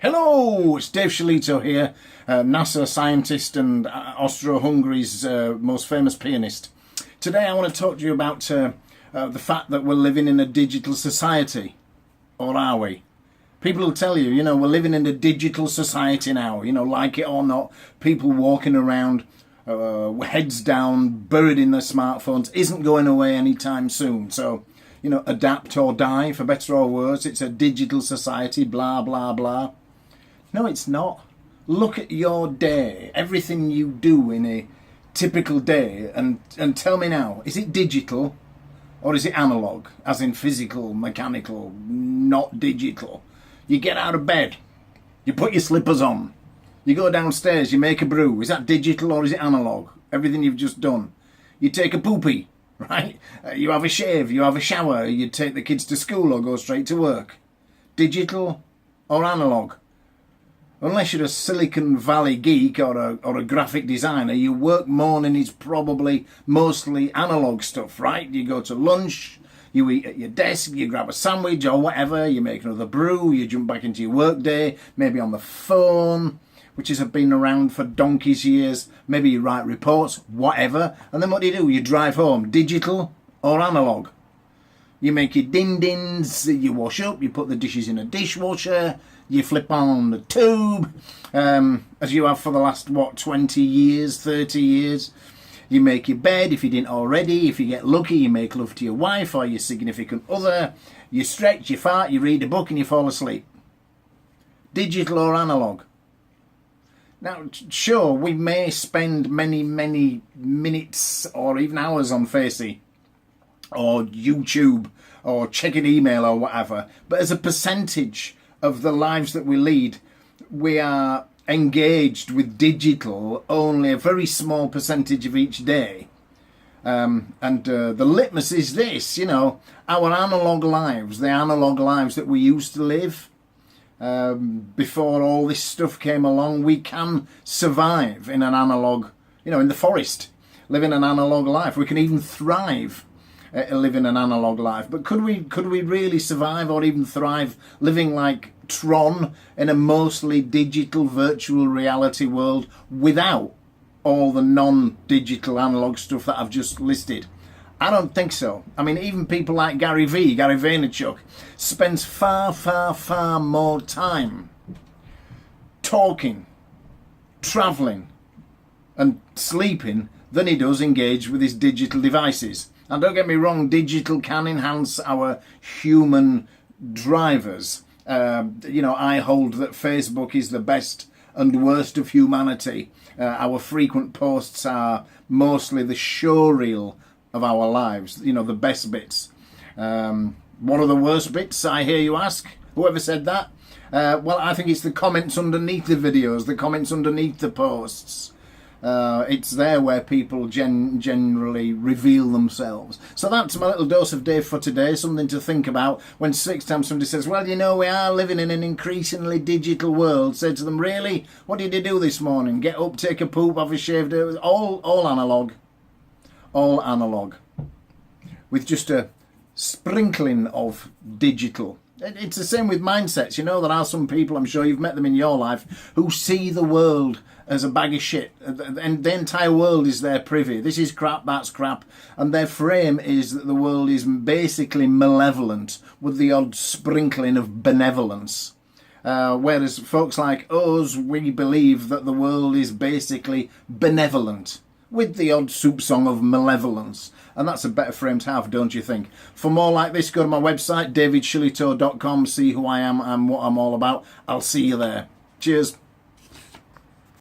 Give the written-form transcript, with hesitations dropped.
Hello, it's Dave Shillito here, NASA scientist and Austro-Hungary's most famous pianist. Today I want to talk to you about the fact that we're living in a digital society. Or are we? People will tell you, we're living in a digital society now, like it or not. People walking around, heads down, buried in their smartphones, isn't going away anytime soon. So, adapt or die, for better or worse. It's a digital society, blah, blah, blah. No, it's not. Look at your day, everything you do in a typical day, and tell me now, is it digital or is it analog, as in physical, mechanical, not digital? You get out of bed, you put your slippers on, you go downstairs, you make a brew. Is that digital or is it analog? Everything you've just done. You take a poopy, right? You have a shave, you have a shower, you take the kids to school or go straight to work. Digital or analog? Unless you're a Silicon Valley geek or a graphic designer, your work morning is probably mostly analog stuff, right? You go to lunch, you eat at your desk, you grab a sandwich or whatever, you make another brew, you jump back into your work day, maybe on the phone, which has been around for donkey's years, maybe you write reports, whatever, and then what do? You drive home, digital or analog? You make your din-dins, you wash up, you put the dishes in a dishwasher, you flip on the tube, as you have for the last, 20 years, 30 years. You make your bed, if you didn't already. If you get lucky, you make love to your wife or your significant other. You stretch, you fart, you read a book and you fall asleep. Digital or analog? Now, sure, we may spend many, many minutes or even hours on Facey or YouTube or checking email or whatever, but as a percentage of the lives that we lead, we are engaged with digital only a very small percentage of each day. The litmus is this, our analog lives, the analog lives that we used to live, before all this stuff came along, we can survive in an analog, in the forest, living an analog life. We can even thrive living an analog life. But could we really survive or even thrive living like Tron in a mostly digital virtual reality world without all the non-digital analog stuff that I've just listed? I don't think so. I mean, even people like Gary Vaynerchuk, spends far, far, far more time talking, travelling and sleeping than he does engage with his digital devices. And don't get me wrong, digital can enhance our human drivers. I hold that Facebook is the best and worst of humanity. Our frequent posts are mostly the showreel of our lives, the best bits. What are the worst bits, I hear you ask? Whoever said that? Well, I think it's the comments underneath the videos, the comments underneath the posts. It's there where people generally reveal themselves. So that's my little dose of Dave for today, something to think about. When next time somebody says, well, we are living in an increasingly digital world, say to them, really? What did you do this morning? Get up, take a poop, have a shave? All analog. All analog. With just a sprinkling of digital. It's the same with mindsets. There are some people, I'm sure you've met them in your life, who see the world as a bag of shit, and the entire world is their privy. This is crap, that's crap, and their frame is that the world is basically malevolent with the odd sprinkling of benevolence. Whereas folks like us, we believe that the world is basically benevolent with the odd soup song of malevolence. And that's a better frame to have, don't you think? For more like this, go to my website, davidshillito.com, see who I am and what I'm all about. I'll see you there. Cheers.